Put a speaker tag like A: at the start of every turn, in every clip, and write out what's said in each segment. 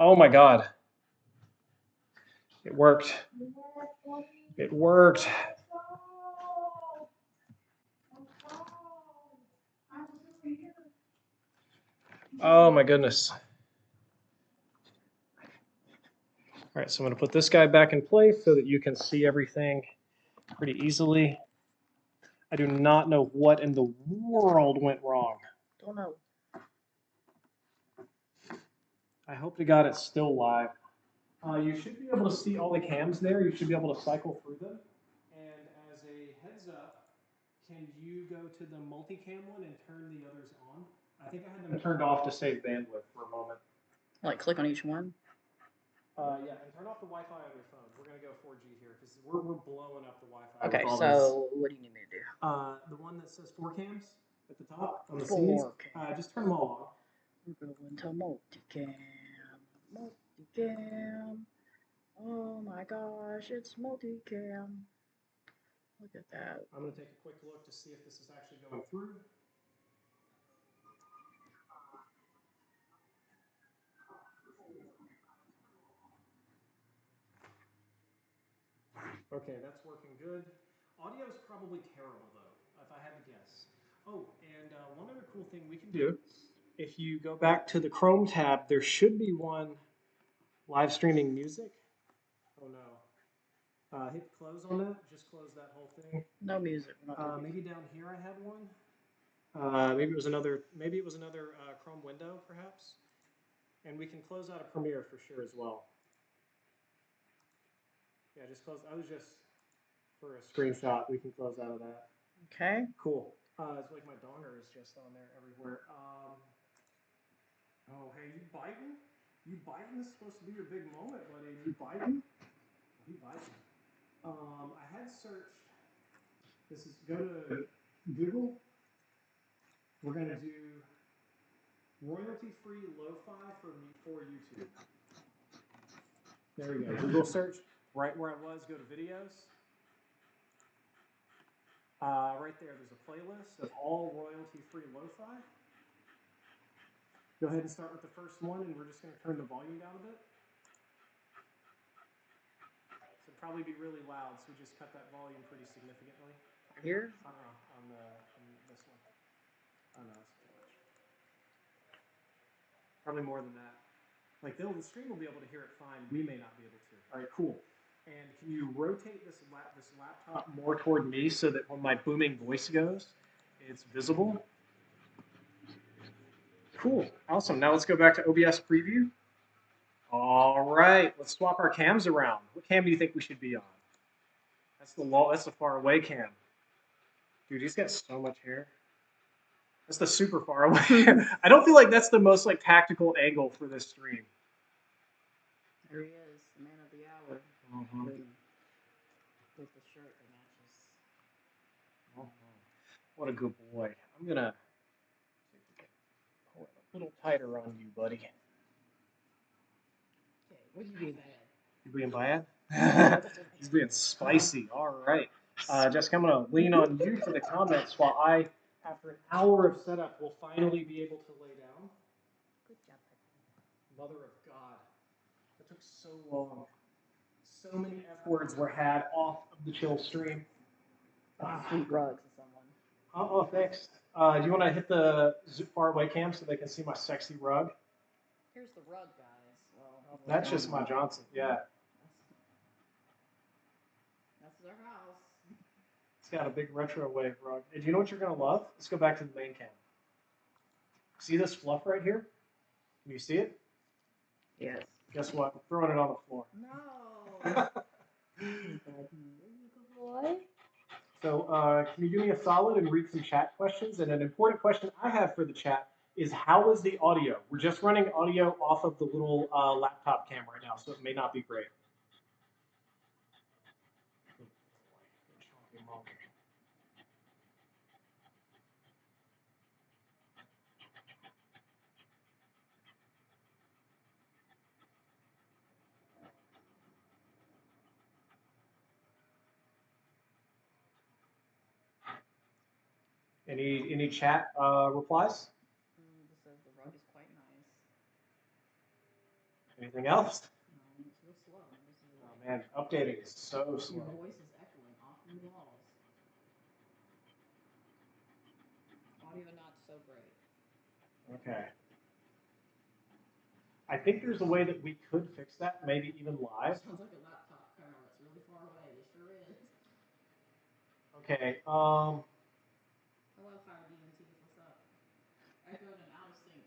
A: Oh my God. It worked. It worked. Oh my goodness. All right, so I'm going to put this guy back in place so that you can see everything pretty easily. I do not know what in the world went wrong.
B: Don't know.
A: I hope to God it's still live. You should be able to see all the cams there. You should be able to cycle through them. And as a heads up, can you go to the multicam one and turn the others on? I think I had them turned off to save bandwidth for a moment.
B: Like click on each one?
A: Yeah, and turn off the Wi-Fi on your phone. We're going to go 4G here because we're blowing up the Wi-Fi.
B: Okay, so what do you need me to do?
A: The one that says 4 cams at the top on the
B: Four
A: C's. Just turn them all on.
B: We're going to multicam. Multicam. Oh my gosh, it's multicam. Look at that.
A: I'm going to take a quick look to see if this is actually going through. Okay, that's working good. Audio is probably terrible though, if I had to guess. Oh, and one other cool thing we can do, if you go back to the Chrome tab, there should be one live streaming music. Oh no. Hit close on that, just close that whole thing.
B: No music.
A: Maybe down here I had one. Maybe it was another Chrome window, perhaps. And we can close out a Premiere for sure as well. Yeah, just close. I was just for a screenshot. We can close out of that.
B: Okay.
A: Cool. It's like my donger is just on there everywhere. Oh, hey, you Biden? You Biden is supposed to be your big moment, buddy. You Biden? You Biden. I had searched. This is go to Google. We're gonna do royalty-free lo-fi for YouTube. There we go. Google search right where I was. Go to videos. Right there's a playlist of all royalty-free lo-fi. Go ahead and start with the first one, and we're just going to turn the volume down a bit. So it'll probably be really loud, so we just cut that volume pretty significantly.
B: Right here?
A: On this one. Oh no, that's too much. Probably more than that. Like the stream will be able to hear it fine. We may not be able to. All right, cool. And can you rotate this laptop more toward me so that when my booming voice goes, it's visible? Cool. Awesome. Now let's go back to OBS preview. All right. Let's swap our cams around. What cam do you think we should be on? That's the far away cam. Dude, he's got so much hair. That's the super far away. I don't feel like that's the most like tactical angle for this stream.
B: There he is, the man of the hour.
A: Mm-hmm.
B: With the shirt that matches.
A: What a good boy. I'm gonna pull it a little tighter on you, buddy.
B: Okay, what are you being bad?
A: You being bad? He's being spicy. All right. Jessica, I'm gonna lean on you for the comments while I, after an hour of setup, will finally be able to lay down.
B: Good job.
A: Mother of God. That took so long. So many F words were had off of the chill stream.
B: Sweet rugs to someone.
A: Oh, thanks. Do you want to hit the far away cam so they can see my sexy rug?
B: Here's the rug, guys. Well,
A: that's just my Johnson. Yeah.
B: That's their house.
A: It's got a big retro wave rug. And do you know what you're gonna love? Let's go back to the main cam. See this fluff right here? Can you see it?
B: Yes.
A: Guess what? I'm throwing it on the floor.
B: No. Boy.
A: So can you do me a solid and read some chat questions? And an important question I have for the chat is how is the audio? We're just running audio off of the little laptop cam right now, so it may not be great. Any chat replies?
B: This says the rug is quite nice.
A: Anything else?
B: It's real slow.
A: Oh man, updating is so
B: Your
A: slow.
B: voice is echoing off the walls. Audio not so great.
A: Okay. I think there's a way that we could fix that, maybe even live.
B: Sounds like a laptop camera that's really far away. It sure is.
A: Okay.
B: Hello, Fire DMTs. What's up? Echoed and out of sync.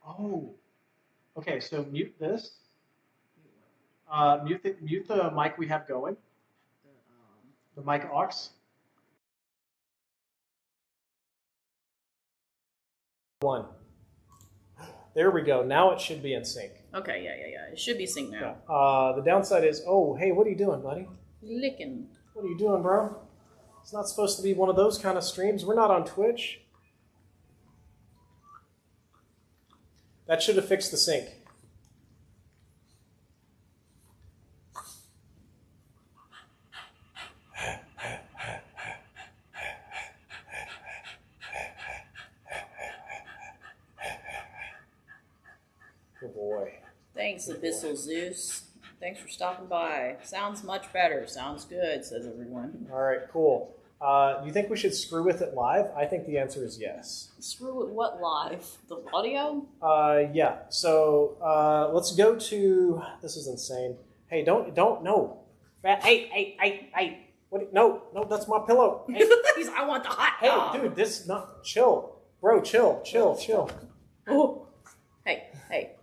A: Oh. Okay. So mute this.
B: Mute what?
A: Mute the mic we have going. The mic aux. One. There we go. Now it should be in sync.
B: Okay, yeah. It should be synced now.
A: Yeah. The downside is, oh, hey, what are you doing, buddy?
B: Licking.
A: What are you doing, bro? It's not supposed to be one of those kind of streams. We're not on Twitch. That should have fixed the sync. Good boy.
B: Thanks, Abyssal Zeus. Thanks for stopping by. Sounds much better. Sounds good, says everyone.
A: All right, cool. Do you think we should screw with it live? I think the answer is yes.
B: Screw with what live? The audio?
A: Yeah. So let's go to. This is insane. Hey, don't no. Hey. What? No, that's my pillow. Hey,
B: I want the hot dog.
A: hey, dude, this not chill, bro. Chill.
B: Oh. Hey,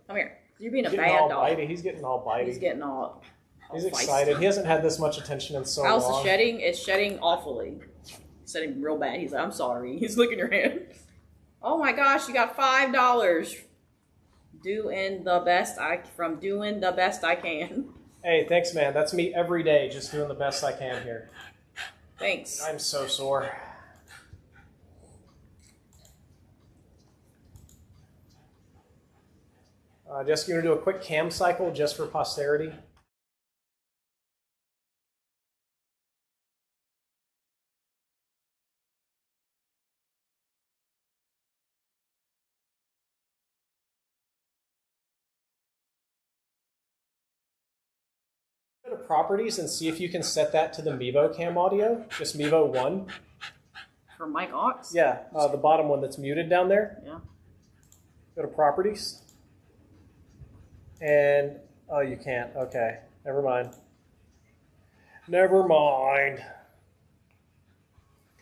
B: come here. You're being a
A: Getting
B: bad
A: all
B: dog.
A: bitey. He's getting all bitey.
B: He's getting all
A: He's
B: feisty.
A: excited. He hasn't had this much attention in so long.
B: How's the shedding? It's shedding awfully. It's shedding real bad. He's like, I'm sorry. He's licking your hand. Oh my gosh, you got $5. Doing the best I can.
A: Hey, thanks, man. That's me every day, just doing the best I can here.
B: Thanks.
A: I'm so sore. Jessica, you want to do a quick cam cycle just for posterity? Go to properties and see if you can set that to the Mevo cam audio, just Mevo 1.
B: For Mike Ox?
A: Yeah, the bottom one that's muted down there.
B: Yeah.
A: Go to properties. And, oh, you can't. Okay, never mind.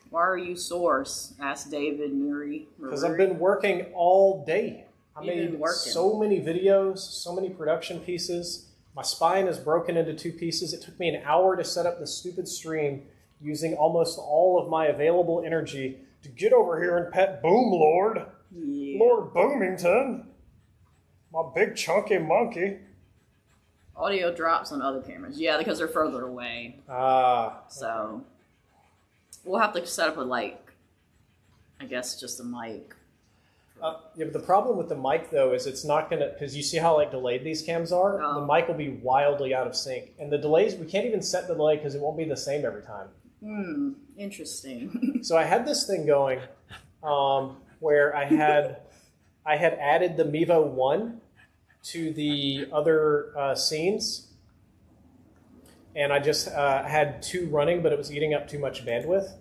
B: Why are you source? Asked David Murray.
A: Because I've been working all day. I
B: You've been
A: made
B: working.
A: so many videos, so many production pieces. My spine is broken into 2 pieces. It took me an hour to set up this stupid stream using almost all of my available energy to get over here and pet Boom Lord.
B: Yeah.
A: Lord Boomington. My big chunky monkey.
B: Audio drops on other cameras. Yeah, because they're further away. So we'll have to set up I guess just a mic.
A: Yeah, but the problem with the mic, though, is it's not going to, because you see how delayed these cams are?
B: Oh.
A: The mic will be wildly out of sync. And the delays, we can't even set the delay because it won't be the same every time.
B: Interesting.
A: So I had this thing going where I had added the Mevo 1 to the other scenes. And I just had 2 running, but it was eating up too much bandwidth.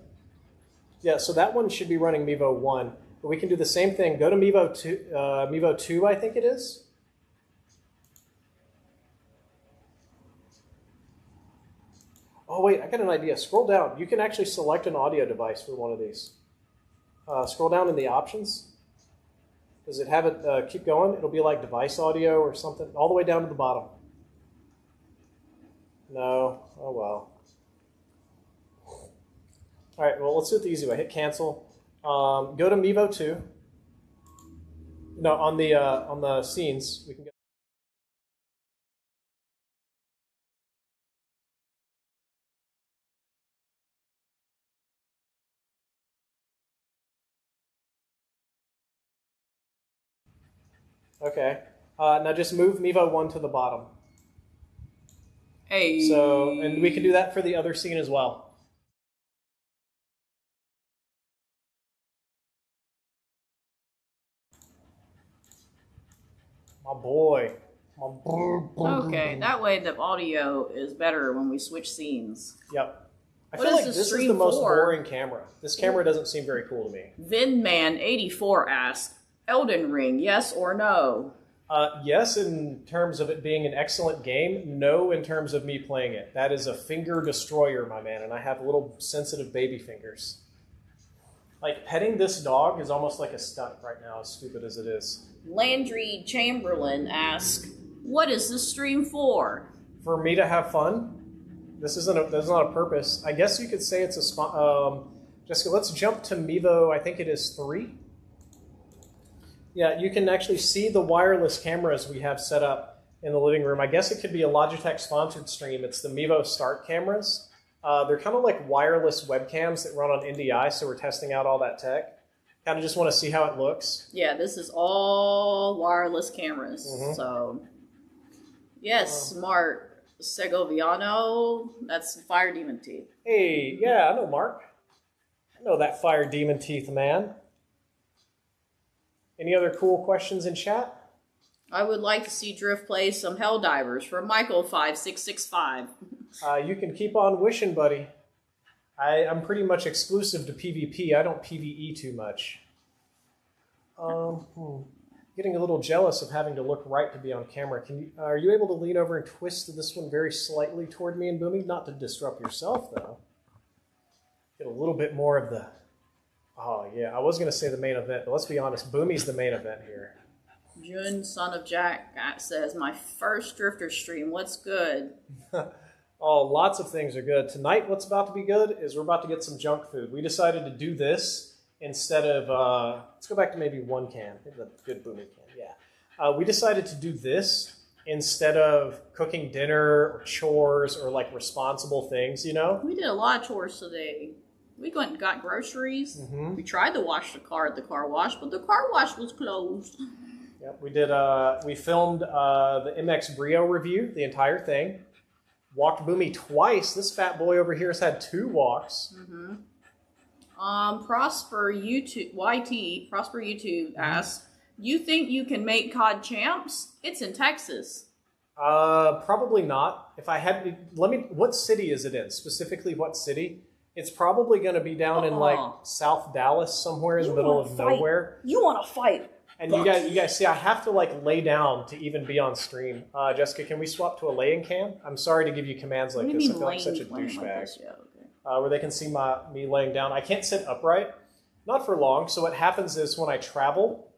A: Yeah, so that one should be running Mevo 1. But we can do the same thing. Go to Mevo 2, I think it is. Oh, wait, I got an idea. Scroll down. You can actually select an audio device for one of these. Scroll down in the options. Does it have it keep going? It'll be like device audio or something, all the way down to the bottom. No. Oh, well. All right, well, let's do it the easy way. Hit cancel. Go to Mevo 2. No, on the scenes, we can go. Okay. Now just move Mevo 1 to the bottom.
B: Hey.
A: So, and we can do that for the other scene as well. My boy.
B: Okay, that way the audio is better when we switch scenes.
A: Yep. I
B: What
A: feel
B: is
A: like
B: the
A: this is
B: stream
A: the most
B: for?
A: boring camera. This camera doesn't seem very cool to me.
B: Vinman84 asks, Elden Ring, yes or no?
A: Yes, in terms of it being an excellent game. No, in terms of me playing it. That is a finger destroyer, my man, and I have little sensitive baby fingers. Like, petting this dog is almost like a stunt right now, as stupid as it is.
B: Landry Chamberlain asks, what is this stream for?
A: For me to have fun. This is not a purpose. I guess you could say it's a Jessica, let's jump to Mevo, I think it is 3. Yeah, you can actually see the wireless cameras we have set up in the living room. I guess it could be a Logitech sponsored stream. It's the Mevo Start cameras. They're kind of like wireless webcams that run on NDI, so we're testing out all that tech. Kind of just want to see how it looks.
B: Yeah, this is all wireless cameras. So, yes, smart. Segoviano, that's Fire Demon Teeth.
A: Hey, yeah, I know Mark. I know that Fire Demon Teeth man. Any other cool questions in chat?
B: I would like to see Drift play some Helldivers from Michael5665.
A: You can keep on wishing, buddy. I'm pretty much exclusive to PvP. I don't PvE too much. Getting a little jealous of having to look right to be on camera. Are you able to lean over and twist this one very slightly toward me and Boomy? Not to disrupt yourself, though. Get a little bit more of the... Oh, yeah. I was going to say the main event, but let's be honest. Boomy's the main event here.
B: Jun, son of Jack, says, my first Drifter stream. What's good?
A: Oh, lots of things are good. Tonight, what's about to be good is we're about to get some junk food. We decided to do this instead of... let's go back to maybe one can. Maybe the good Boomy can, yeah. We decided to do this instead of cooking dinner or chores or, like, responsible things, you know?
B: We did a lot of chores today. We went and got groceries. We tried to wash the car at the car wash, but the car wash was closed.
A: Yep, we did. We filmed the MX Brio review, the entire thing. Walked Boomy twice. This fat boy over here has had 2 walks.
B: Prosper YouTube asks, you think you can make COD champs? It's in Texas.
A: Probably not. If I had, what city is it in? Specifically, what city? It's probably going to be down in like South Dallas, somewhere in the middle of nowhere.
B: You want to fight?
A: And you guys see, I have to like lay down to even be on stream. Jessica, can we swap to a laying cam? I'm sorry to give you commands like this. I feel like such a douchebag.
B: Like yeah, okay.
A: Where they can see me laying down. I can't sit upright, not for long. So what happens is when I travel,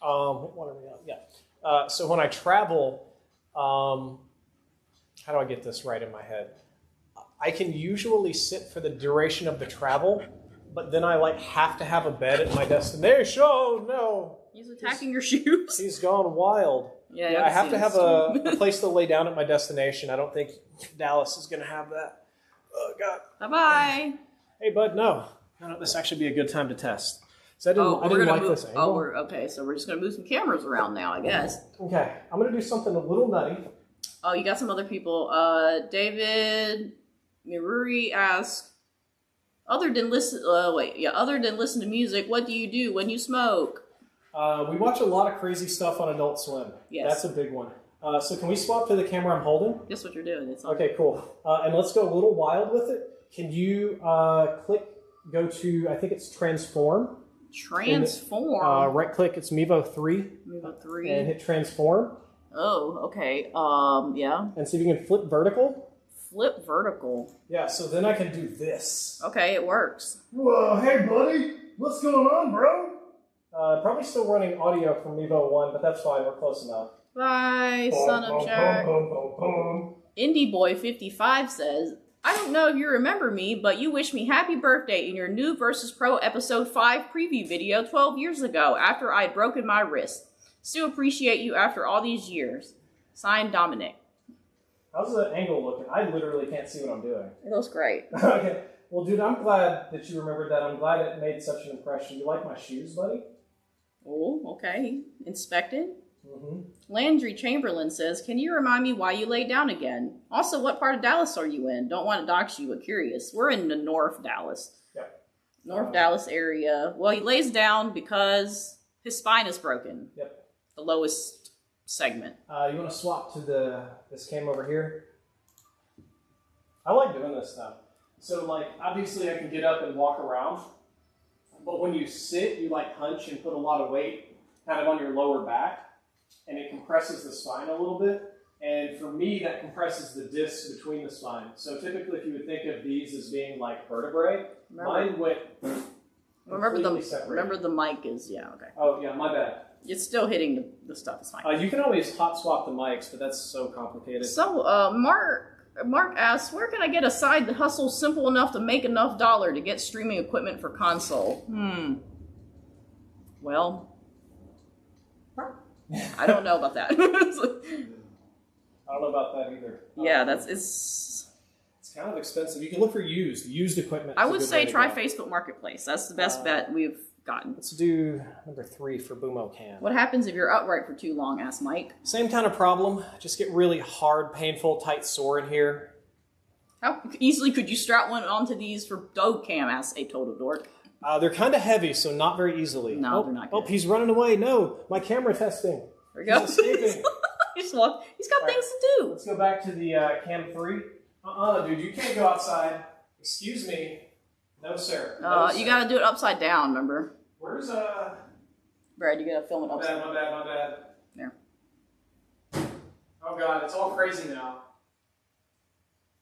A: what are we on? Yeah. So when I travel, how do I get this right in my head? I can usually sit for the duration of the travel, but then I like have to have a bed at my destination. Oh no!
B: He's attacking your shoes.
A: He's gone wild. Yeah, I have to have a place to lay down at my destination. I don't think Dallas is going to have that. Oh God.
B: Bye-bye.
A: Hey, bud, no. This actually be a good time to test. So I didn't like this angle.
B: Okay, so we're just going to move some cameras around now, I guess.
A: Okay, I'm going to do something a little nutty.
B: Oh, you got some other people. David Miruri asks, other than listen to music, what do you do when you smoke?
A: We watch a lot of crazy stuff on Adult Swim. Yes. That's a big one. So can we swap to the camera I'm holding?
B: Guess what you're doing.
A: Okay, cool. And let's go a little wild with it. Can you go to, I think it's Transform.
B: Transform?
A: Right click, it's Mevo 3.
B: Mevo 3.
A: And hit Transform.
B: Oh, okay. Yeah.
A: And see if you can flip vertical.
B: Flip vertical.
A: Yeah, so then I can do this.
B: Okay, it works.
A: Whoa, hey buddy, what's going on, bro? Probably still running audio from Mevo 1, but that's fine, we're close enough.
B: Bye, son of Jack. Indie Boy 55 says, I don't know if you remember me, but you wished me happy birthday in your new Versus Pro episode 5 preview video 12 years ago after I'd broken my wrist. Still appreciate you after all these years. Signed, Dominic.
A: How's the angle looking? I literally can't see what I'm doing.
B: It looks great.
A: Okay. Well, dude, I'm glad that you remembered that. I'm glad it made such an impression. You like my shoes, buddy?
B: Oh, okay. Inspected. Landry Chamberlain says, can you remind me why you laid down again? Also, what part of Dallas are you in? Don't want to dox you, but curious. We're in the North Dallas.
A: Yep.
B: North Dallas area. Well, he lays down because his spine is broken.
A: Yep.
B: The lowest segment.
A: You want to swap to this cam over here? I like doing this stuff. So like, obviously I can get up and walk around, but when you sit, you like hunch and put a lot of weight kind of on your lower back, and it compresses the spine a little bit. And for me, that compresses the disc between the spine. So typically, if you would think of these as being like vertebrae, mine went completely separate.
B: Remember the mic is, yeah, okay.
A: Oh, yeah, my bad.
B: It's still hitting the stuff, it's fine.
A: You can always hot swap the mics, but that's so complicated.
B: So, Mark asks, where can I get a side hustle simple enough to make enough dollar to get streaming equipment for console? Well, I don't know about that.
A: I don't know about that either.
B: Yeah, it's
A: kind of expensive. You can look for used equipment.
B: I would say try Facebook Marketplace. That's the best bet we've gotten.
A: Let's do number 3 for Boomo Cam.
B: What happens if you're upright for too long? Asked Mike.
A: Same kind of problem. Just get really hard, painful, tight sore in here.
B: How easily could you strap one onto these for Doge Cam? Asked a total dork.
A: They're kind of heavy, so not very easily.
B: No, they're not good.
A: Oh, he's running away. No, my camera testing.
B: There we go.
A: He's escaping.
B: He's got things to do.
A: Let's go back to the Cam 3. Dude, you can't go outside. Excuse me. No, sir. No,
B: you gotta do it upside down, remember?
A: Where's,
B: Brad, you gotta film it upside down.
A: My bad.
B: There.
A: Oh, God, it's all crazy now.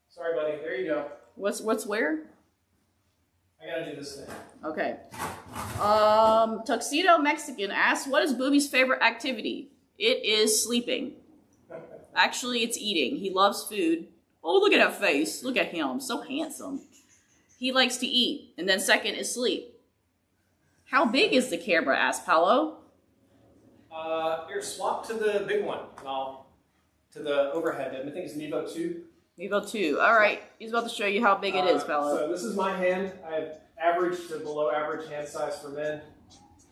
A: Sorry, buddy. There you go.
B: What's where?
A: I gotta do this thing.
B: Okay. Tuxedo Mexican asks, what is Boomy's favorite activity? It is sleeping. Actually, it's eating. He loves food. Oh, look at that face. Look at him. So handsome. He likes to eat. And then second is sleep. How big is the camera? Asked Paolo.
A: Here, swap to the big one. To the overhead. I think it's Nevo 2.
B: Nevo 2. All right. He's about to show you how big it is, Paolo.
A: So this is my hand. I have average to below average hand size for men.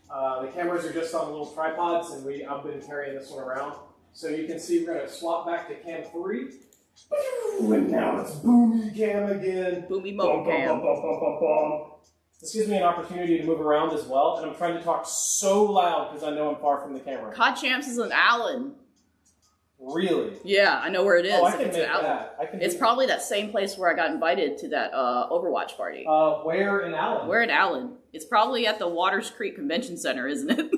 A: The cameras are just on little tripods, and I've been carrying this one around. So you can see we're going to swap back to Cam 3. And now it's Boomy Cam again.
B: Boomy mobile cam.
A: This gives me an opportunity to move around as well, and I'm trying to talk so loud because I know I'm far from the camera.
B: COD Champs is in Allen.
A: Really?
B: Yeah, I know where it is.
A: Oh, I can make that.
B: It's probably that same place where I got invited to that Overwatch party.
A: Where in Allen?
B: Where in Allen? It's probably at the Waters Creek Convention Center, isn't it?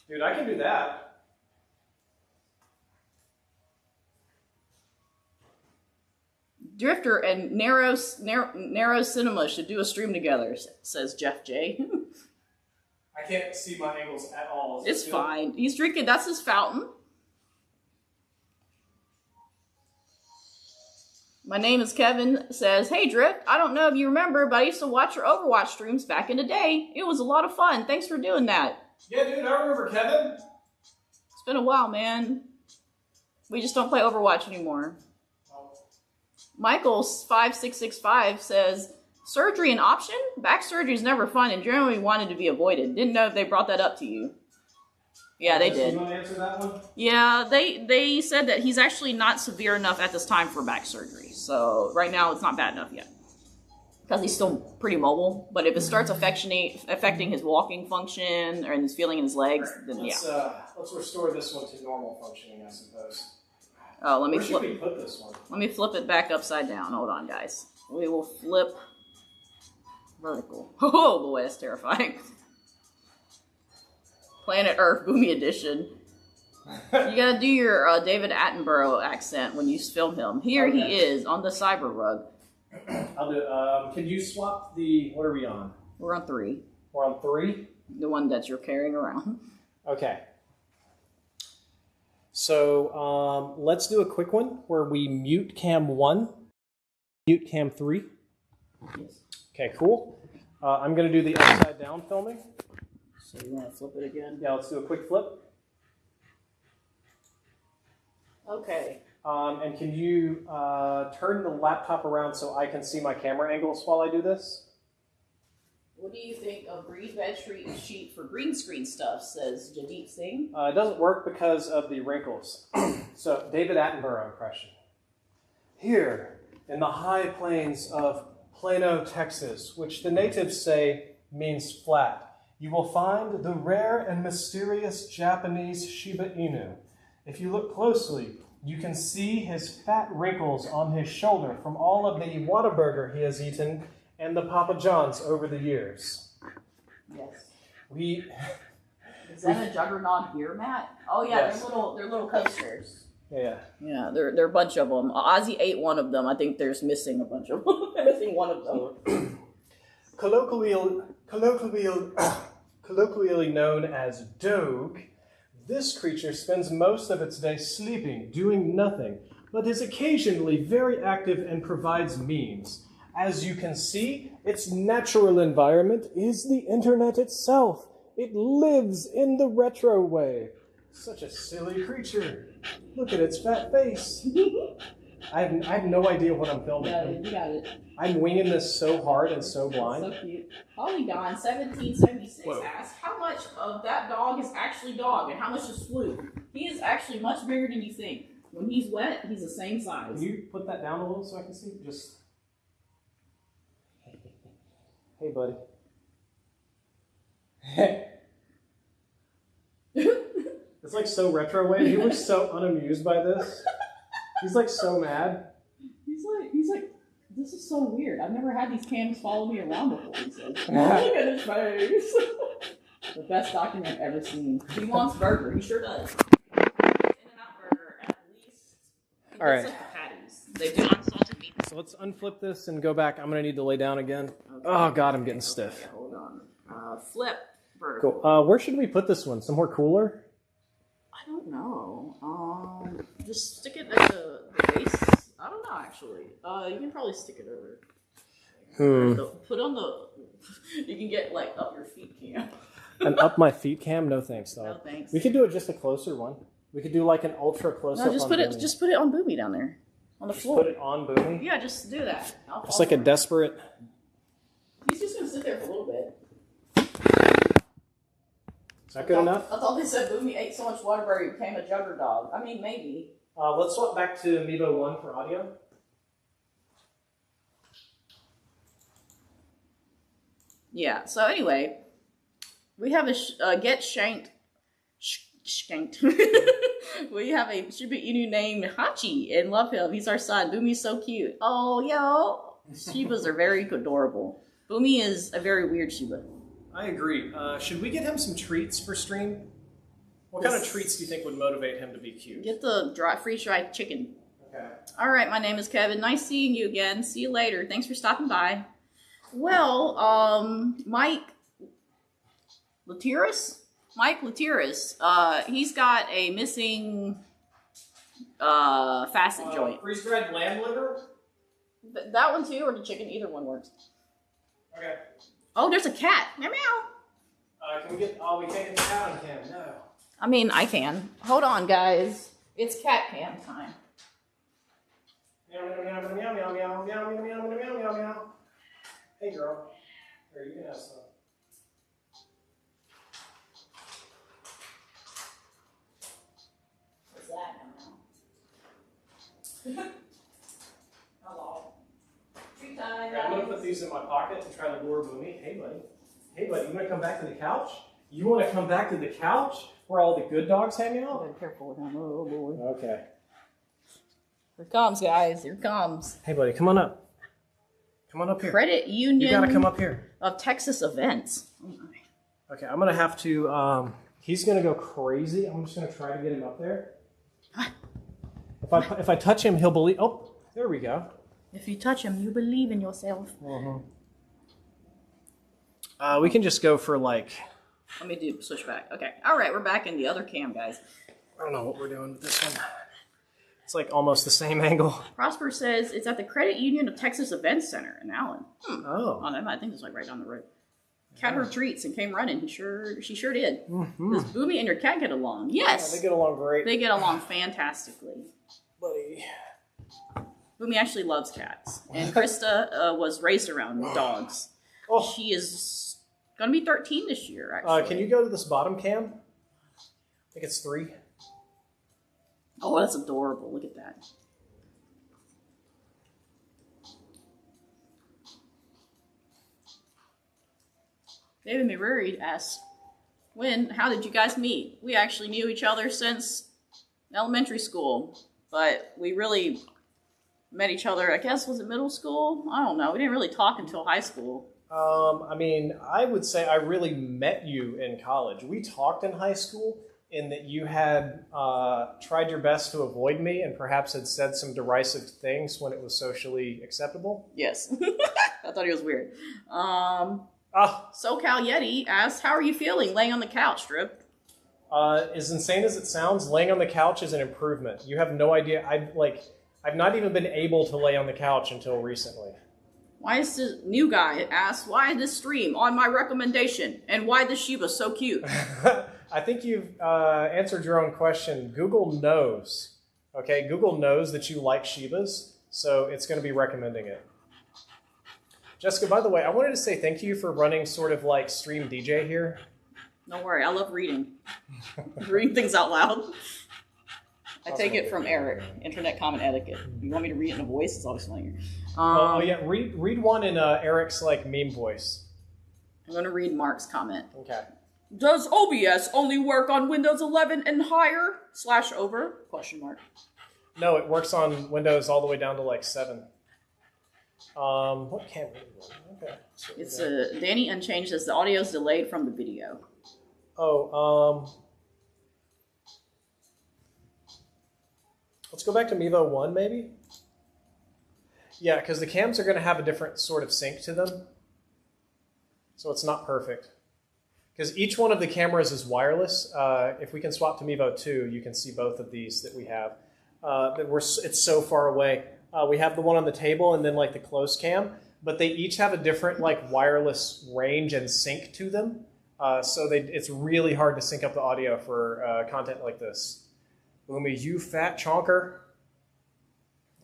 A: Dude, I can do that.
B: Drifter and Narrow Cinema should do a stream together, says Jeff J.
A: I can't see my angles at all.
B: It's fine. He's drinking. That's his fountain. My name is Kevin, says, hey Drift, I don't know if you remember, but I used to watch your Overwatch streams back in the day. It was a lot of fun. Thanks for doing that.
A: Yeah, dude, I remember Kevin.
B: It's been a while, man. We just don't play Overwatch anymore. Michaels5665 says, surgery an option? Back surgery is never fun and generally wanted to be avoided. Didn't know if they brought that up to you. Yeah, they did.
A: You want to answer that one?
B: Yeah, they said that he's actually not severe enough at this time for back surgery. So right now it's not bad enough yet. Because he's still pretty mobile. But if it starts affecting his walking function or his feeling in his legs, then yeah.
A: Let's restore this one to normal functioning, I suppose.
B: Oh,
A: Where should we put this one?
B: Let me flip it back upside down. Hold on, guys. We will flip vertical. Oh boy, that's terrifying. Planet Earth, Boomy Edition. You gotta do your David Attenborough accent when you film him. Here he is on the cyber rug.
A: I'll do. Can you swap the? What are we on?
B: We're on 3.
A: We're on 3.
B: The one that you're carrying around.
A: Okay. So let's do a quick one where we mute Cam 1, mute Cam 3.
B: Yes.
A: Okay, cool. I'm going to do the upside down filming.
B: So you want to flip it again?
A: Yeah, let's do a quick flip.
B: Okay.
A: And can you turn the laptop around so I can see my camera angles while I do this?
B: What do you think of green bed sheet for green screen stuff, says Jadit Singh?
A: It doesn't work because of the wrinkles. So, David Attenborough impression. Here, in the high plains of Plano, Texas, which the natives say means flat, you will find the rare and mysterious Japanese Shiba Inu. If you look closely, you can see his fat wrinkles on his shoulder from all of the Whataburger he has eaten and the Papa John's over the years.
B: Yes. Is that a juggernaut here, Matt? Oh yeah, yes. They're little coasters.
A: Yeah.
B: Yeah, there are a bunch of them. Ozzy ate one of them. I think there's missing a bunch of them. Missing one of them.
A: Colloquially known as Doge, this creature spends most of its day sleeping, doing nothing, but is occasionally very active and provides memes. As you can see, its natural environment is the internet itself. It lives in the retro wave. Such a silly creature. Look at its fat face. I have no idea what I'm filming.
B: You got it.
A: I'm winging this so hard and so blind.
B: So cute. Polygon 1776 asks, how much of that dog is actually dog and how much is Sloop? He is actually much bigger than you think. When he's wet, he's the same size.
A: Can you put that down a little so I can see? Just. Hey, buddy. It's like so retro way. He looks so unamused by this. He's like so mad.
B: He's like, this is so weird. I've never had these cams follow me around before. He says, look at his face. The best document I've ever seen. He wants burger. He sure does. In-N-Out burger, at least. He
A: all right.
B: Like the patties. They do unsalted meat.
A: So let's unflip this and go back. I'm gonna need to lay down again. Okay. Oh God, I'm getting stiff.
B: Okay, hold on. Flip burger.
A: Cool. Where should we put this one? Somewhere cooler?
B: I don't know. Just stick it at the base. I don't know, actually. You can probably stick it over. Put on the. You can get like up your feet cam.
A: And up my feet cam? No thanks, though.
B: No thanks.
A: We could do it just a closer one. We could do like an ultra close up.
B: No, just put it on Boomy down there, on the floor.
A: Put it on Boomy.
B: Yeah, just do that.
A: Just like a desperate.
B: He's just gonna sit there for a little bit.
A: Is that good enough?
B: I thought they said Boomy ate so much Whataburger he became a jugger dog. I mean, maybe.
A: Let's swap back to Amiibo 1 for audio.
B: Yeah, so anyway, we have a get shanked. We have a Shiba Inu named Hachi and love him. He's our son. Boomy's so cute. Oh, yo. Shibas are very adorable. Boomy is a very weird Shiba.
A: I agree. Should we get him some treats for stream? What kind of treats do you think would motivate him to be cute?
B: Get the freeze-dried chicken.
A: Okay.
B: All right, my name is Kevin. Nice seeing you again. See you later. Thanks for stopping by. Well, Mike Latiris, he's got a missing facet joint.
A: Freeze-dried lamb liver?
B: That one too, or the chicken? Either one works.
A: Okay.
B: Oh, there's a cat. Meow meow.
A: Can we get? Oh, we can't get the cat on cam. No.
B: I mean, I can. Hold on, guys. It's cat cam time.
A: Meow meow meow meow meow meow meow meow meow meow meow meow. Hey, girl. Here, you can have some.
B: What's that now? Hello. Treat time.
A: Okay, I'm gonna put these in my pocket to try to lure Boomy. Hey, buddy. Hey, buddy. You want to come back to the couch? You want to come back to the couch where all the good dogs hang out?
B: Be careful with him. Oh boy.
A: Okay.
B: Here it comes, guys. Here it comes.
A: Hey, buddy. Come on up. Come on up here.
B: Credit Union.
A: You gotta come up here.
B: Of Texas Events. Oh my.
A: Okay, I'm gonna have to. He's gonna go crazy. I'm just gonna try to get him up there. If I touch him, he'll believe. Oh, there we go.
B: If you touch him, you believe in yourself.
A: We can just go for like.
B: Let me switch back. Okay. All right, we're back in the other cam, guys.
A: I don't know what we're doing with this one. It's like almost the same angle.
B: Prosper says it's at the Credit Union of Texas Events Center in Allen.
A: Oh.
B: I think it's like right down the road. Cat her treats and came running. She sure did. Does Boomy and your cat get along? Yes.
A: Yeah, they get along great.
B: They get along fantastically.
A: Buddy.
B: Boomy actually loves cats. And Krista was raised around dogs.
A: Oh.
B: She is going to be 13 this year, actually.
A: Can you go to this bottom cam? I think it's 3.
B: Oh, that's adorable. Look at that. David McRury asks, how did you guys meet? We actually knew each other since elementary school, but we really met each other, I guess, was it middle school? I don't know. We didn't really talk until high school.
A: I mean, I would say I really met you in college. We talked in high school in that you had tried your best to avoid me and perhaps had said some derisive things when it was socially acceptable.
B: Yes. I thought he was weird. SoCal Yeti asked, how are you feeling laying on the couch, Drip?
A: As insane as it sounds, laying on the couch is an improvement. You have no idea. I've not even been able to lay on the couch until recently.
B: Why is this new guy asked, why this stream on my recommendation? And why the Shiba so cute?
A: I think you've answered your own question. Google knows. Okay, Google knows that you like Shibas, so it's going to be recommending it. Jessica, by the way, I wanted to say thank you for running sort of like stream DJ here.
B: Don't worry, I love reading. Reading things out loud. I take it from Eric, Internet Common Etiquette. You want me to read it in a voice? It's always funnier.
A: Read one in Eric's like meme voice.
B: I'm going to read Mark's comment.
A: Okay.
B: Does OBS only work on Windows 11 and higher? /over? Question mark.
A: No, it works on Windows all the way down to like 7. What camera? Okay.
B: It's Danny Unchanged says the audio is delayed from the video.
A: Let's go back to Mevo 1 maybe. Yeah, because the cams are going to have a different sort of sync to them. So it's not perfect. Because each one of the cameras is wireless. If we can swap to Mevo 2, you can see both of these that we have. It's so far away. We have the one on the table and then like the close cam, but they each have a different like wireless range and sync to them. It's really hard to sync up the audio for content like this. Boomy, you fat chonker.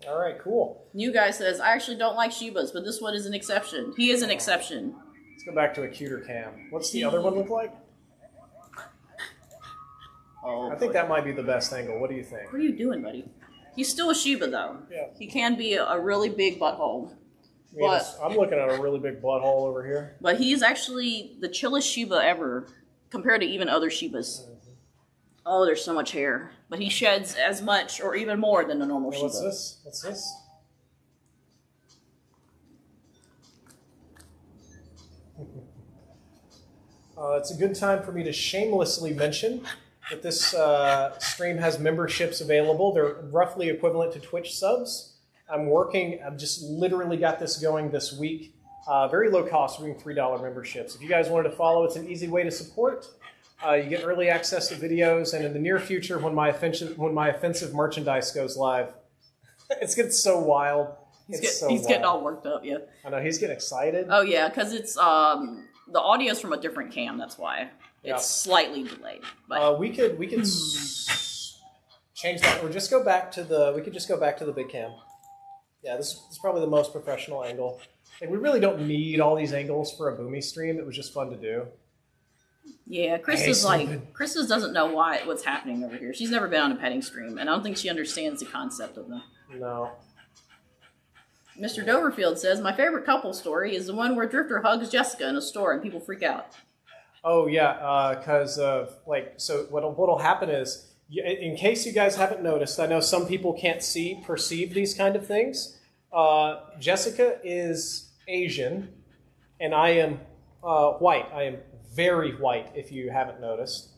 A: All right, cool.
B: New guy says, I actually don't like Shibas, but this one is an exception. He is an exception.
A: Let's go back to a cuter cam. What's the other one look like?
B: Oh,
A: I think that might be the best angle. What do you think?
B: What are you doing, buddy? He's still a Shiba, though.
A: Yeah.
B: He can be a really big butthole.
A: I'm looking at a really big butthole over here.
B: But he's actually the chillest Shiba ever, compared to even other Shibas. Oh, there's so much hair. But he sheds as much or even more than a normal Shiba.
A: What's this? What's this? It's a good time for me to shamelessly mention that this stream has memberships available. They're roughly equivalent to Twitch subs. I've just literally got this going this week. Very low cost, we're doing $3 memberships. If you guys wanted to follow, it's an easy way to support. You get early access to videos, and in the near future, when my offensive merchandise goes live, it's getting so wild.
B: He's getting all worked up, yeah.
A: I know, he's getting excited.
B: Oh, yeah, because it's the audio's from a different cam, that's why.
A: Yeah.
B: It's slightly delayed. But
A: we could change that, or just go back to the big cam. Yeah, this is probably the most professional angle. Like, we really don't need all these angles for a Boomy stream. It was just fun to do.
B: Yeah, Krista doesn't know what's happening over here. She's never been on a petting stream, and I don't think she understands the concept of them.
A: No.
B: Mr. Doverfield says, my favorite couple story is the one where Drifter hugs Jessica in a store and people freak out.
A: Oh, yeah, because so what'll happen is, in case you guys haven't noticed, I know some people can't perceive these kind of things. Jessica is Asian, and I am white. I am very white, if you haven't noticed.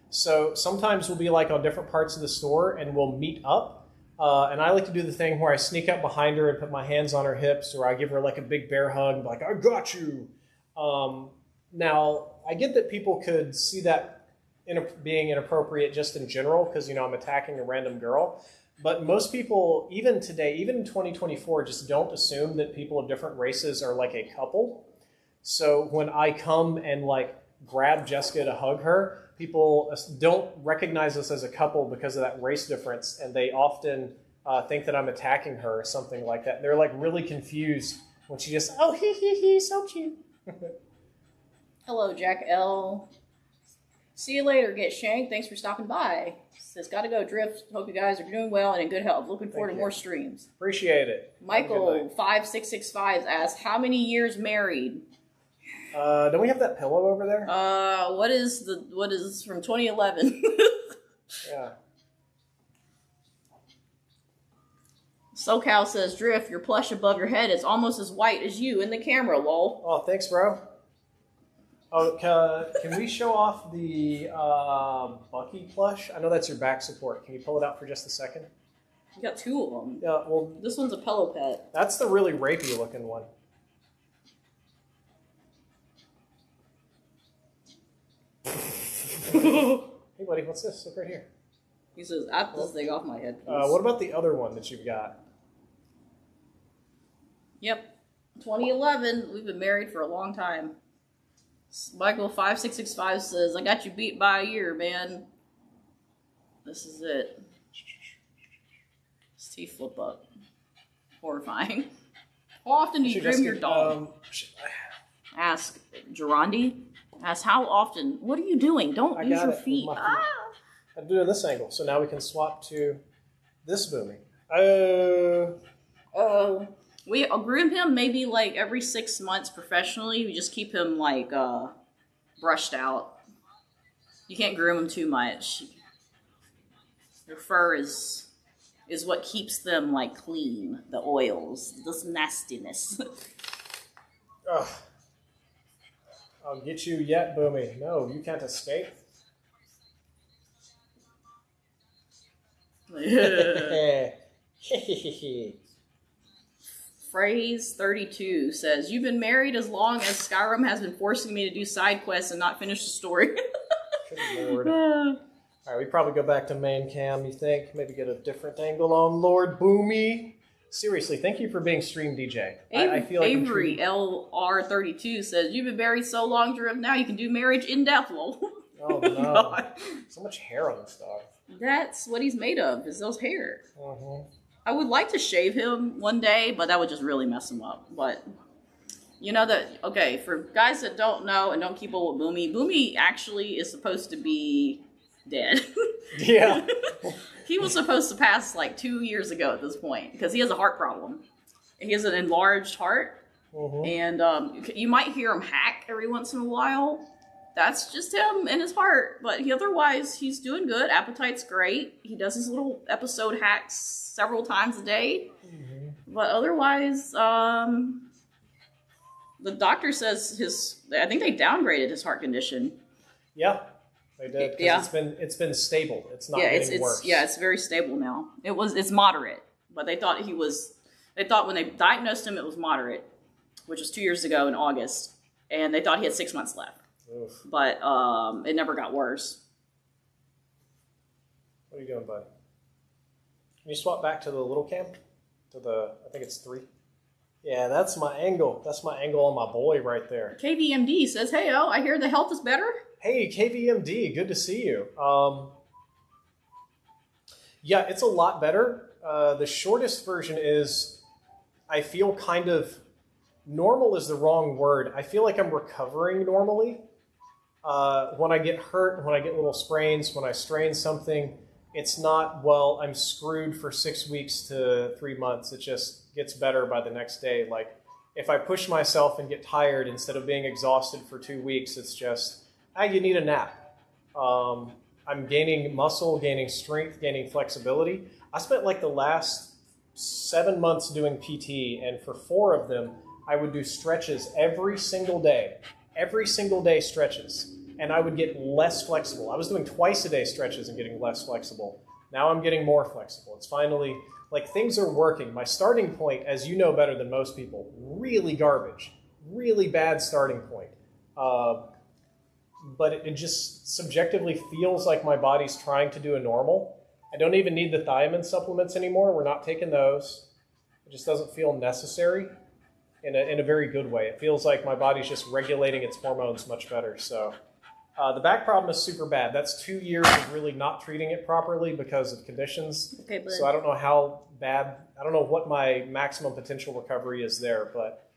A: So sometimes we'll be like on different parts of the store, and we'll meet up. And I like to do the thing where I sneak up behind her and put my hands on her hips, or I give her like a big bear hug and be like, I got you. Now, I get that people could see that being inappropriate just in general because, I'm attacking a random girl. But most people, even today, even in 2024, just don't assume that people of different races are like a couple. So when I come and like grab Jessica to hug her, people don't recognize us as a couple because of that race difference, and they often think that I'm attacking her or something like that. And they're like really confused when she just, oh, he, so cute.
B: Hello, Jack L. See you later, Get Shanked. Thanks for stopping by. Says, gotta go, Drift. Hope you guys are doing well and in good health. Looking forward to more streams.
A: Appreciate it.
B: Michael 5665 asks, how many years married?
A: Don't we have that pillow over there?
B: What is from 2011?
A: Yeah.
B: SoCal says, Drift, your plush above your head is almost as white as you in the camera, lol.
A: Oh, thanks, bro. Oh, can we show off the Bucky plush? I know that's your back support. Can you pull it out for just a second?
B: You got two of them.
A: Yeah, well...
B: This one's a pillow pet.
A: That's the really rapey looking one. Hey, buddy, what's this? Look right here.
B: He says, "At this thing off my head, please."
A: What about the other one that you've got?
B: Yep. 2011. We've been married for a long time. Michael5665 says, I got you beat by a year, man. This is it. His teeth flip up. Horrifying. How often do you groom your dog? Ask Gerandi. Ask how often. What are you doing? Don't use your feet.
A: I'm doing this angle, so now we can swap to this Boomy.
B: We groom him maybe like every 6 months professionally. We just keep him like brushed out. You can't groom him too much. Their fur is what keeps them like clean. The oils, this nastiness.
A: Ugh. I'll get you yet, Boomy. No, you can't escape.
B: Phrase 32 says, you've been married as long as Skyrim has been forcing me to do side quests and not finish the story.
A: Good Lord. All right, we probably go back to main cam, you think? Maybe get a different angle on Lord Boomy. Seriously, thank you for being stream DJ. I feel like
B: Avery LR32 says, you've been married so long, Drew, now you can do marriage in death, lol.
A: Oh, no. So much hair on this dog.
B: That's what he's made of, is those hair. I would like to shave him one day, but that would just really mess him up. But, you know that, okay, for guys that don't know and don't keep up with Boomy, Boomy actually is supposed to be dead.
A: Yeah.
B: He was supposed to pass like 2 years ago at this point because he has a heart problem. And he has an enlarged heart. And you might hear him hack every once in a while. That's just him and his heart. But otherwise, he's doing good. Appetite's great. He does his little episode hacks several times a day. But otherwise, the doctor says I think they downgraded his heart condition.
A: Yeah. They did, it's been stable. It's not getting worse.
B: Yeah, it's very stable now. It's moderate, but they thought when they diagnosed him it was moderate, which was 2 years ago in August, and they thought he had 6 months left.
A: Oof.
B: But it never got worse.
A: What are you doing, bud? Can you swap back to the little cam? I think it's 3. Yeah, that's my angle. That's my angle on my boy right there.
B: KVMD says, hey-o, I hear the health is better.
A: Hey, KVMD, good to see you. Yeah, it's a lot better. The shortest version is, I feel kind of, normal is the wrong word. I feel like I'm recovering normally. When I get hurt, when I get little sprains, when I strain something, it's not, well, I'm screwed for 6 weeks to 3 months. It just gets better by the next day. Like, if I push myself and get tired, instead of being exhausted for 2 weeks, it's just, you need a nap. I'm gaining muscle, gaining strength, gaining flexibility. I spent like the last 7 months doing PT, and for 4 of them, I would do stretches every single day. Every single day stretches. And I would get less flexible. I was doing twice a day stretches and getting less flexible. Now I'm getting more flexible. It's finally, like, things are working. My starting point, as you know better than most people, really garbage. Really bad starting point. But it just subjectively feels like my body's trying to do a normal. I don't even need the thiamine supplements anymore. We're not taking those. It just doesn't feel necessary in a very good way. It feels like my body's just regulating its hormones much better. So the back problem is super bad. That's 2 years of really not treating it properly because of conditions. Okay, so I don't know how bad, I don't know what my maximum potential recovery is there, but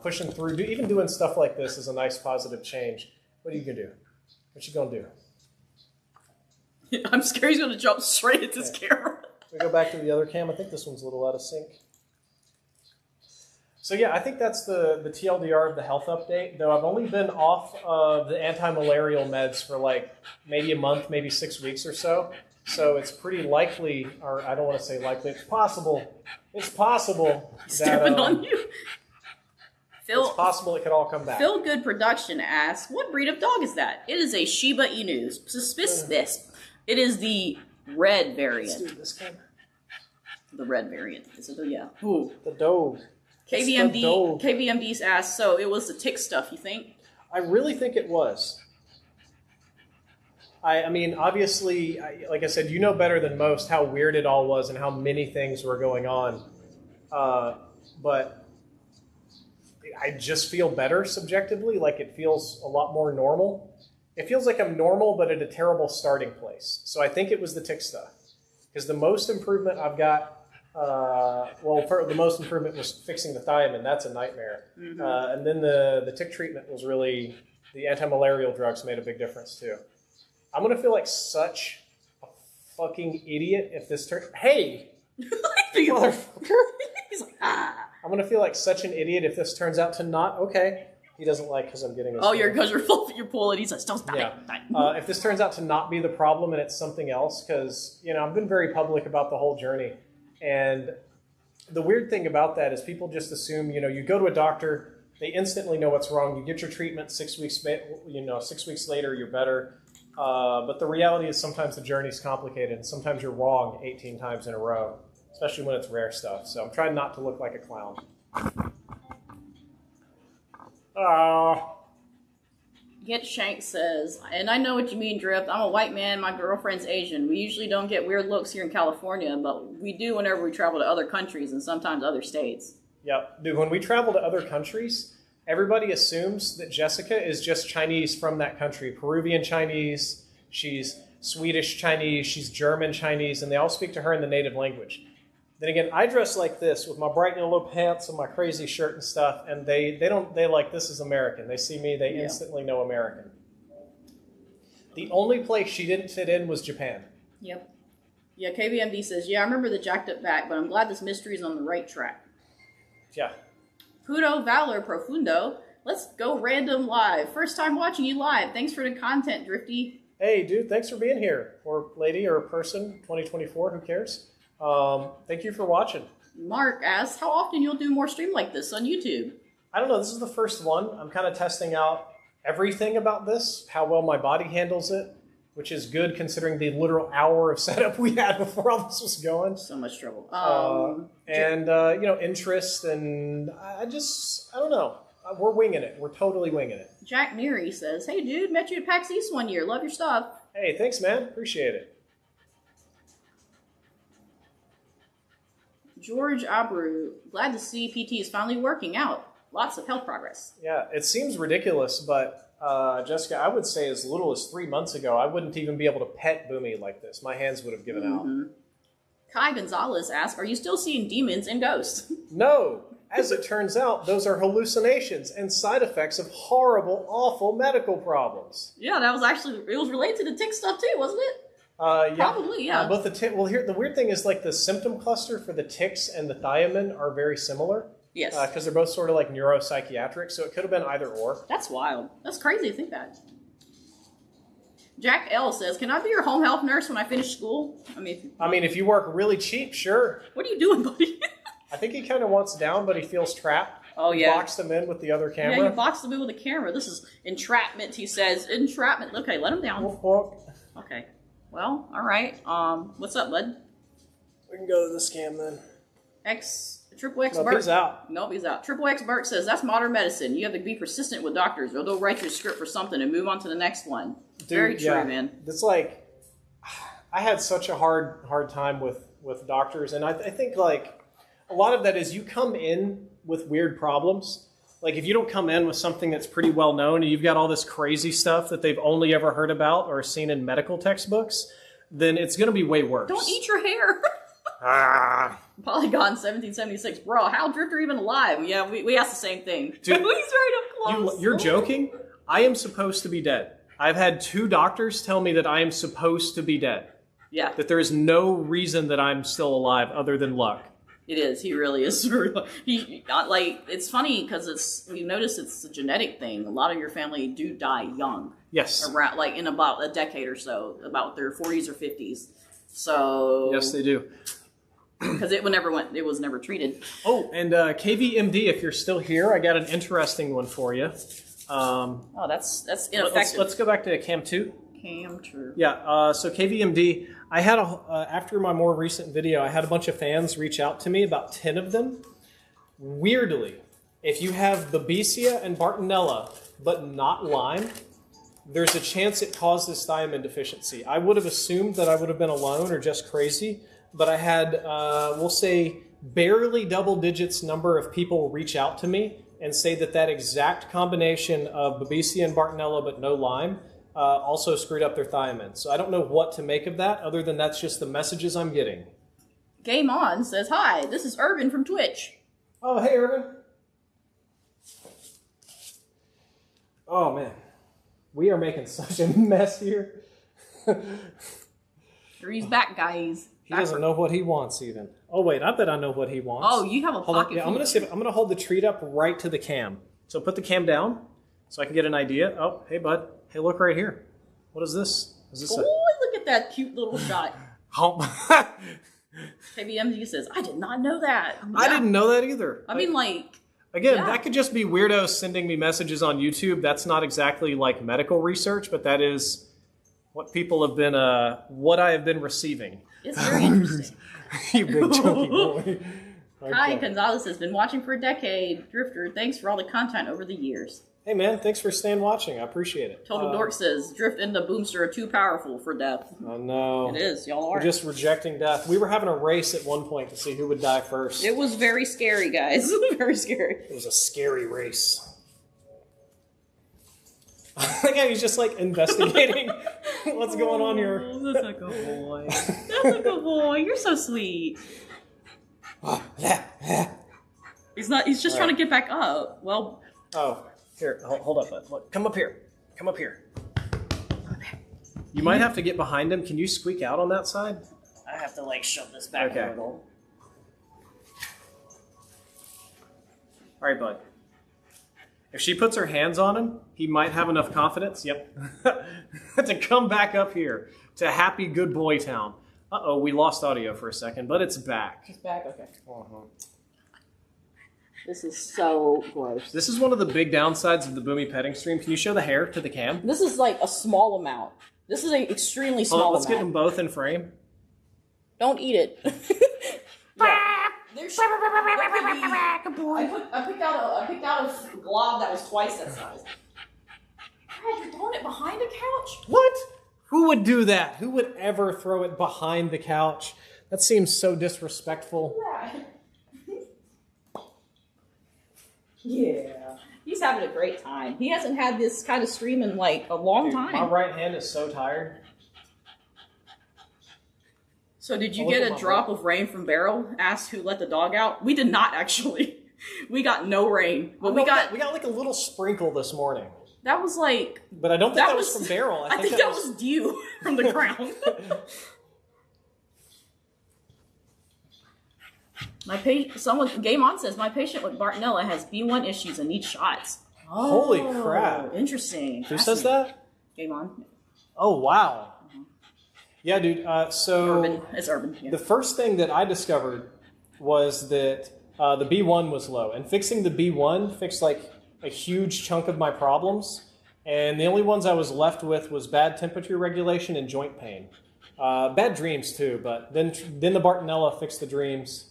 A: pushing through, even doing stuff like this is a nice positive change. What are you going to do? What you going to do?
B: I'm scared he's going to jump straight at this camera.
A: We go back to the other cam. I think this one's a little out of sync. So yeah, I think that's the TLDR of the health update, though I've only been off of the anti-malarial meds for like maybe a month, maybe 6 weeks or so. So it's pretty likely, or I don't want to say likely, it's possible. It's possible
B: Stepping
A: that
B: on you. Phil,
A: it's possible it could all come back.
B: Phil Good Production asks, what breed of dog is that? It is a Shiba Inu. Suspicious. It is the red variant.
A: Let's do this game.
B: The red variant. Is it? Yeah. Ooh.
A: The Doge.
B: KVMD asks, so it was the tick stuff, you think?
A: I really think it was. I mean, obviously, like I said, you know better than most how weird it all was and how many things were going on. But I just feel better subjectively, like it feels a lot more normal. It feels like I'm normal, but at a terrible starting place. So I think it was the tick stuff. Because the most improvement I've got, the most improvement was fixing the thiamine. That's a nightmare.
B: Mm-hmm.
A: And then the tick treatment was really, the anti-malarial drugs made a big difference too. I'm going to feel like such a fucking idiot if this turns... Hey! Motherfucker!
B: He's like, ah.
A: I'm going to feel like such an idiot if this turns out to not... Okay. He doesn't like because I'm getting...
B: Oh, because you're pulling. He's like, stop
A: yeah.
B: it.
A: If this turns out to not be the problem and it's something else, because, I've been very public about the whole journey. And the weird thing about that is people just assume, you go to a doctor, they instantly know what's wrong. You get your treatment 6 weeks, 6 weeks later, you're better. But the reality is sometimes the journey's complicated, and sometimes you're wrong 18 times in a row, especially when it's rare stuff. So I'm trying not to look like a clown.
B: Get Shank says, and I know what you mean, Drift. I'm a white man. My girlfriend's Asian. We usually don't get weird looks here in California, but we do whenever we travel to other countries and sometimes other states.
A: Yep. Dude, when we travel to other countries, everybody assumes that Jessica is just Chinese from that country. Peruvian Chinese, she's Swedish Chinese, she's German Chinese, and they all speak to her in the native language. Then again, I dress like this with my bright yellow pants and my crazy shirt and stuff, and they like, this is American. They see me, they instantly know American. The only place she didn't fit in was Japan.
B: Yep. Yeah, KVMD says, I remember the jacked up back, but I'm glad this mystery is on the right track.
A: Yeah.
B: Pudo Valor Profundo, let's go random live. First time watching you live. Thanks for the content, Drifty.
A: Hey, dude, thanks for being here. Or lady or person, 2024, who cares? Thank you for watching.
B: Mark asks, how often you'll do more stream like this on YouTube?
A: I don't know. This is the first one. I'm kind of testing out everything about this, how well my body handles it, which is good considering the literal hour of setup we had before all this was going.
B: So much trouble.
A: Interest, and I don't know. We're winging it. We're totally winging it.
B: Jack Neary says, hey, dude, met you at PAX East one year. Love your stuff.
A: Hey, thanks, man. Appreciate it.
B: George Abru, glad to see PT is finally working out. Lots of health progress.
A: Yeah, it seems ridiculous, but Jessica, I would say as little as 3 months ago, I wouldn't even be able to pet Boomy like this. My hands would have given out.
B: Kai Gonzalez asks, are you still seeing demons and ghosts?
A: No. As it turns out, those are hallucinations and side effects of horrible, awful medical problems.
B: Yeah, that was actually, it was related to the tick stuff too, wasn't it?
A: Yeah.
B: Probably, yeah.
A: Both here, the weird thing is like the symptom cluster for the ticks and the thiamine are very similar.
B: Yes.
A: Because they're both sort of like neuropsychiatric, so it could have been either or.
B: That's wild. That's crazy to think that. Jack L says, can I be your home health nurse when I finish school? I mean,
A: if you work really cheap, sure.
B: What are you doing, buddy?
A: I think he kind of wants down, but he feels trapped.
B: Oh, yeah.
A: He boxed them in with the other camera.
B: Yeah, you boxed them in with the camera. This is entrapment, he says. Entrapment. Okay, let him down. Okay. Well, all right. What's up, bud?
A: We can go to the scam then.
B: Triple X
A: Nope,
B: Burt.
A: he's out.
B: Nope, he's out. Triple X Burt says, that's modern medicine. You have to be persistent with doctors, or they'll write your script for something and move on to the next one.
A: Dude,
B: very true, man.
A: It's like, I had such a hard time with doctors, and I think like a lot of that is you come in with weird problems. Like if you don't come in with something that's pretty well known and you've got all this crazy stuff that they've only ever heard about or seen in medical textbooks, then it's going to be way worse.
B: Don't eat your hair. Polygon 1776. Bro, how Drifter even alive? Yeah, we asked the same thing.
A: Dude,
B: he's right up close.
A: You're joking? I am supposed to be dead. I've had 2 doctors tell me that I am supposed to be dead.
B: Yeah.
A: That there is no reason that I'm still alive other than luck.
B: It is. He really is. It's funny because we notice it's a genetic thing. A lot of your family do die young.
A: Yes.
B: Around, in about a decade or so, about their 40s or 50s. So
A: Yes, they do.
B: because it was never treated.
A: Oh, and KVMD, if you're still here, I got an interesting one for you.
B: Oh, that's ineffective.
A: Let's go back to Cam 2.
B: Cam true.
A: Yeah, so KVMD, I had after my more recent video, I had a bunch of fans reach out to me, about 10 of them. Weirdly, if you have Babesia and Bartonella, but not Lyme, there's a chance it causes thiamine deficiency. I would have assumed that I would have been alone or just crazy, but I had, we'll say, barely double digits number of people reach out to me and say that that exact combination of Babesia and Bartonella but no Lyme also screwed up their thiamine. So I don't know what to make of that, other than that's just the messages I'm getting.
B: Game On says, hi, this is Urban from Twitch.
A: Oh, hey, Urban. Oh, man. We are making such a mess here.
B: He's back, guys.
A: He doesn't know what he wants, even. Oh, wait, I bet I know what he wants.
B: Oh, you have a pocket.
A: Yeah, I'm gonna hold the treat up right to the cam. So put the cam down so I can get an idea. Oh, hey, bud. Hey, look right here. What is this? Is this
B: Oh, look at that cute little shot. KBMG says, I did not know that. Yeah.
A: I didn't know that either.
B: I mean, like...
A: Again,
B: yeah.
A: That could just be weirdos sending me messages on YouTube. That's not exactly like medical research, but that is what people have been, what I have been receiving.
B: It's very interesting.
A: You big chunky boy. Okay.
B: Kai Gonzalez has been watching for a decade. Drifter, thanks for all the content over the years.
A: Hey, man, thanks for staying watching. I appreciate it.
B: Total Dork says, Drift and the Boomster are too powerful for death.
A: Oh, no.
B: It is. Y'all are.
A: We're just rejecting death. We were having a race at one point to see who would die first.
B: It was very scary, guys. Very scary.
A: It was a scary race. I think he's just, like, investigating what's going on here.
B: Oh, that's a good boy. That's a good boy. You're so sweet. He's just trying to get back up. Well...
A: Oh. Here, hold up, bud. Look, come up here. Come up here. You might have to get behind him. Can you squeak out on that side?
B: I have to, like, shove this back a little.
A: All right, bud. If she puts her hands on him, he might have enough confidence, yep, to come back up here to happy good boy town. Uh-oh, we lost audio for a second, but it's back.
B: It's back? Okay.
A: Uh-huh.
B: This is so gross.
A: This is one of the big downsides of the Boomy petting stream. Can you show the hair to the cam?
B: This is like a small amount. This is an extremely small amount.
A: Let's get them both in frame.
B: Don't eat it. I picked out a glob that was twice that size. God, you're throwing it behind a couch?
A: What? Who would do that? Who would ever throw it behind the couch? That seems so disrespectful.
B: Yeah. Yeah. He's having a great time. He hasn't had this kind of stream in like a long time.
A: My right hand is so tired.
B: So did you get a drop of rain from Beryl? Asked who let the dog out. We did not actually. We got no rain. But we got
A: like a little sprinkle this morning.
B: That was like...
A: But I don't think that was from Beryl.
B: I think that was dew from the ground. Game On says, my patient with Bartonella has B1 issues and needs shots. Oh,
A: holy crap.
B: Interesting.
A: Who says that?
B: Game On.
A: Oh, wow. Yeah, dude. So
B: Urban. It's Urban. Yeah.
A: The first thing that I discovered was that the B1 was low. And fixing the B1 fixed like a huge chunk of my problems. And the only ones I was left with was bad temperature regulation and joint pain. Bad dreams, too. But then the Bartonella fixed the dreams.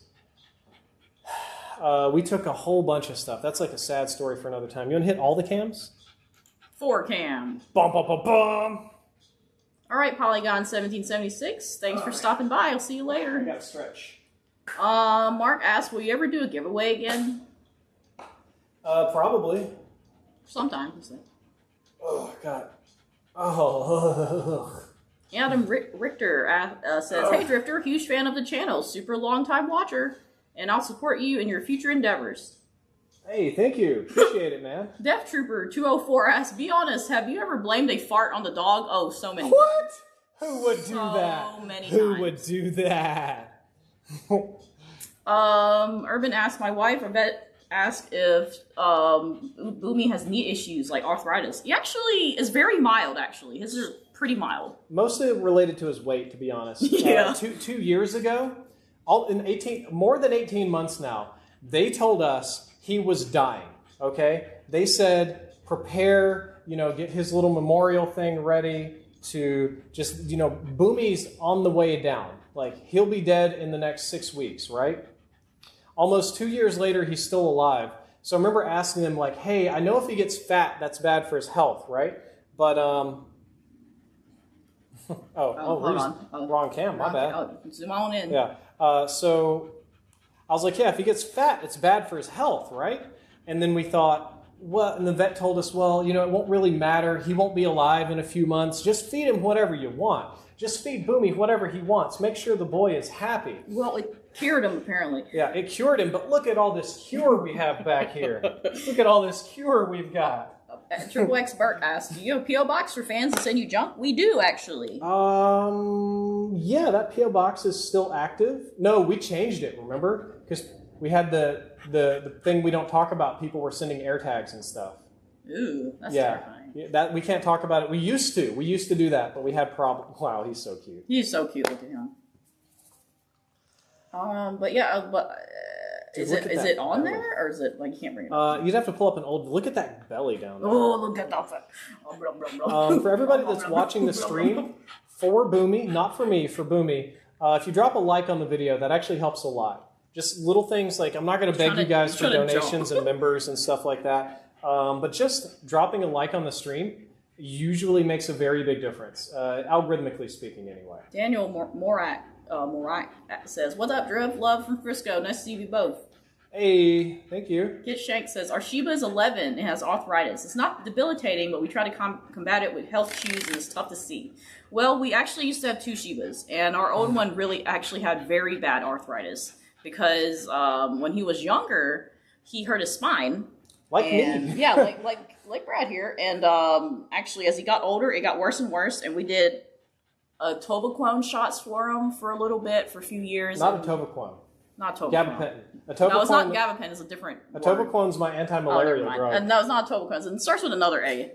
A: We took a whole bunch of stuff. That's like a sad story for another time. You want to hit all the cams?
B: 4 cams.
A: Bum, bum, bum, bum.
B: All right, Polygon 1776. Thanks for stopping by. I'll see you later.
A: I got to stretch.
B: Mark asked, will you ever do a giveaway again?
A: Probably.
B: Sometime, he said.
A: Oh, God. Oh.
B: Adam Richter says, hey, Drifter, huge fan of the channel. Super long time watcher. And I'll support you in your future endeavors.
A: Hey, thank you. Appreciate it, man.
B: Death Trooper 204 asks, be honest, have you ever blamed a fart on the dog? Oh, so many
A: What?
B: times.
A: Who would do that?
B: So many
A: Who
B: times.
A: would do that?
B: Urban asked, my wife, Yvette, asked if Boomy has knee issues like arthritis. He actually is very mild, actually. His is pretty mild.
A: Mostly related to his weight, to be honest.
B: Yeah.
A: 2 years ago, more than 18 months now, they told us he was dying, okay? They said, prepare, get his little memorial thing ready to just, Boomy's on the way down. Like, he'll be dead in the next 6 weeks, right? Almost 2 years later, he's still alive. So I remember asking them, like, hey, I know if he gets fat, that's bad for his health, right? But, wrong cam, my bad.
B: Zoom on in.
A: Yeah. So I was like, yeah, if he gets fat, it's bad for his health, right? And then we thought, well, and the vet told us, well, it won't really matter. He won't be alive in a few months. Just feed him whatever you want. Just feed Boomy whatever he wants. Make sure the boy is happy.
B: Well, it cured him, apparently.
A: Yeah, it cured him, but look at all this cure we have back here. Look at all this cure we've got.
B: Triple X Bert asked, do you have a P.O. box for fans that send you junk? We do, actually.
A: Yeah, that P.O. box is still active. No, we changed it, remember? Because we had the thing we don't talk about. People were sending air tags and stuff.
B: Ooh, that's terrifying.
A: Yeah, that we can't talk about it. We used to do that, but we had problems. Wow, he's so cute.
B: He's so cute. Look at him. But yeah,
A: Dude,
B: is it on there, or is it like you can't bring it up?
A: You'd have to pull up an old. Look at that belly down there.
B: Oh, look at that.
A: For everybody that's watching the stream, for Boomy, not for me, for Boomy, if you drop a like on the video, that actually helps a lot. Just little things like, I'm not going to beg you guys for donations and members and stuff like that, but just dropping a like on the stream usually makes a very big difference, algorithmically speaking anyway.
B: Daniel Morak says, "What's up, Drev? Love from Frisco. Nice to see you both."
A: Hey, thank you.
B: Kid Shank says, our Shiba is 11 and has arthritis. It's not debilitating, but we try to combat it with health chews and it's tough to see. Well, we actually used to have 2 Shibas, and our old one really actually had very bad arthritis because when he was younger, he hurt his spine.
A: Like me.
B: Yeah, like Brad here. And actually, as he got older, it got worse and worse, and we did tovaquone shots for him for a little bit, for a few years.
A: Not a tovaquone.
B: Not tovaquone.
A: Gabapentin.
B: No, it's not gabapentin. It's a different
A: A tovaquone's my anti-malarial drug.
B: No, it's not tovaquone. It starts with another A.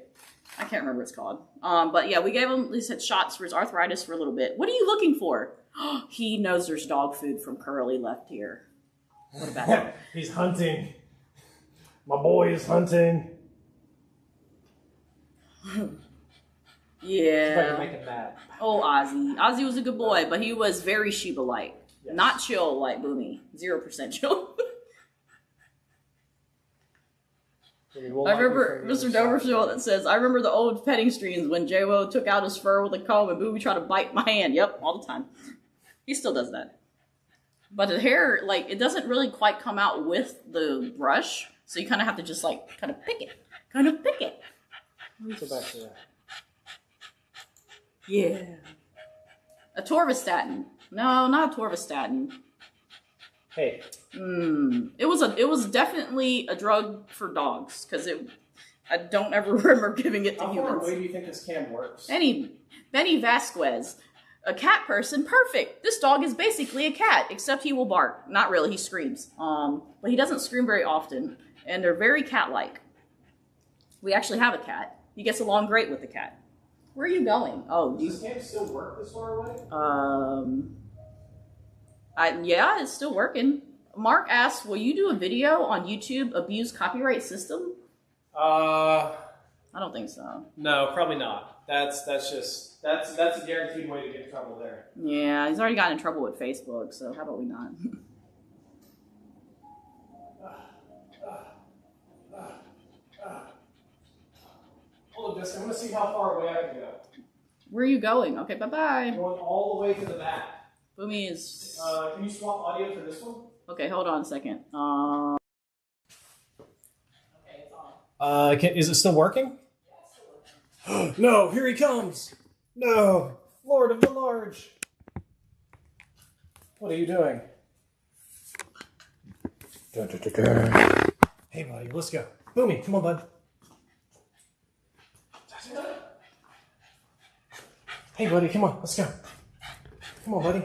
B: I can't remember what it's called. But yeah, we gave him these shots for his arthritis for a little bit. What are you looking for? He knows there's dog food from Curly left here. What about that?
A: He's hunting. My boy is hunting.
B: Yeah.
A: Make him mad.
B: Oh, Ozzy. Ozzy was a good boy, but he was very Shiba-like.
A: Yes.
B: Not chill like Boomy. 0% chill. I remember Mr. Doverfield that says, I remember the old petting streams when J-Wo took out his fur with a comb and Boomy tried to bite my hand. Yep, all the time. He still does that. But the hair, like, it doesn't really quite come out with the brush, so you kind of have to just, like, kind of pick it. Kind of pick it.
A: Go back to that.
B: Yeah. Atorvastatin. No, not atorvastatin.
A: Hey.
B: It was definitely a drug for dogs, because I don't ever remember giving it to humans.
A: How far away do you think this cam works?
B: Benny Vasquez. A cat person, perfect. This dog is basically a cat, except he will bark. Not really, he screams. But he doesn't scream very often, and they're very cat-like. We actually have a cat. He gets along great with the cat. Where are you going? Oh,
A: does this cam still work this far away?
B: Yeah, it's still working. Mark asks, will you do a video on YouTube abuse copyright system? I don't think so.
A: No, probably not. That's a guaranteed way to get in trouble there.
B: Yeah, he's already gotten in trouble with Facebook, so how about we not?
A: Hold on, Jessica. I'm going to see how far away I can go.
B: Where are you going? Okay, bye-bye.
A: Going all the way to the back.
B: Boomy is...
A: Can you swap audio for this one?
B: Okay, hold on a second. Okay, it's on.
A: Is it still working?
B: Yeah, it's still working.
A: No, here he comes. No, Lord of the Large. What are you doing? Hey, buddy, let's go. Boomy, come on, bud. Hey, buddy, come on, let's go. Come on, buddy.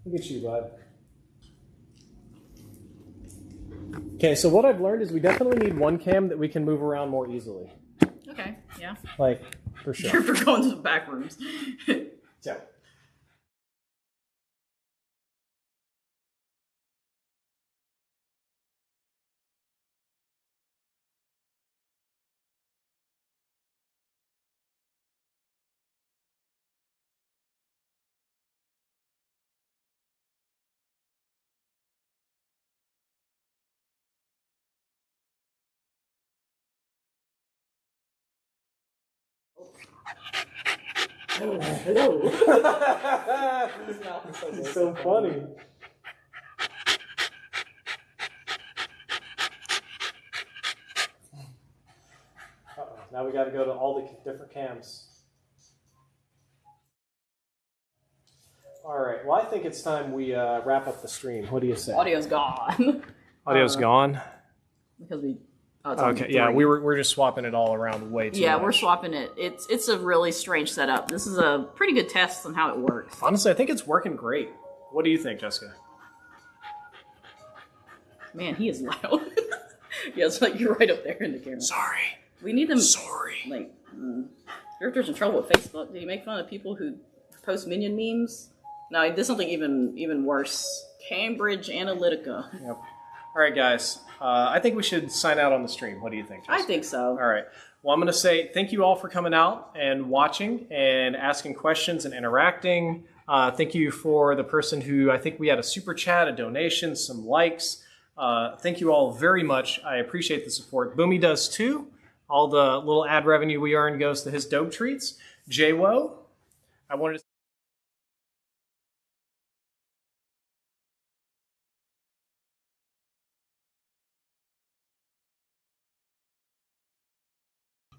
A: Look at you, bud. Okay, so what I've learned is we definitely need one cam that we can move around more easily.
B: Okay, Yeah.
A: Like, for sure.
B: For going to the back rooms.
A: Yeah.
B: Hello.
A: It's so funny. Uh-oh. Now we got to go to all the different cams. All right. Well, I think it's time we wrap up the stream. What do you say?
B: Audio's gone.
A: Audio's gone.
B: Because we. Oh, it's on
A: Okay.
B: 3.
A: Yeah, we're just swapping it all around way too much.
B: We're swapping it. It's a really strange setup. This is a pretty good test on how it works.
A: Honestly, I think it's working great. What do you think, Jessica?
B: Man, he is loud. Yeah, it's like you're right up there in the camera.
A: Sorry.
B: We need them.
A: Sorry.
B: Like, if there's in trouble with Facebook, do you make fun of people who post minion memes? No, there's something even worse. Cambridge Analytica.
A: Yep. All right, guys. I think we should sign out on the stream. What do you think, Jessica?
B: I think so.
A: All right. Well, I'm going to say thank you all for coming out and watching and asking questions and interacting. Thank you for the person who, I think we had a super chat, a donation, some likes. Thank you all very much. I appreciate the support. Boomy does too. All the little ad revenue we earn goes to his Doge treats. J-Wo, I wanted to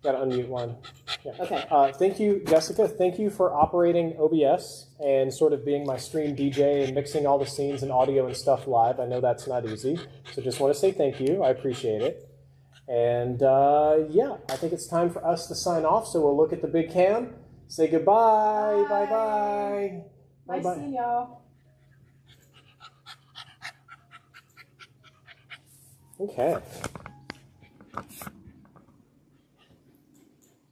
A: got to unmute one. Yeah.
B: Okay.
A: Thank you, Jessica. Thank you for operating OBS and sort of being my stream DJ and mixing all the scenes and audio and stuff live. I know that's not easy. So just want to say thank you. I appreciate it. And yeah, I think it's time for us to sign off. So we'll look at the big cam, say goodbye. Bye-bye.
B: Nice seeing y'all.
A: Okay.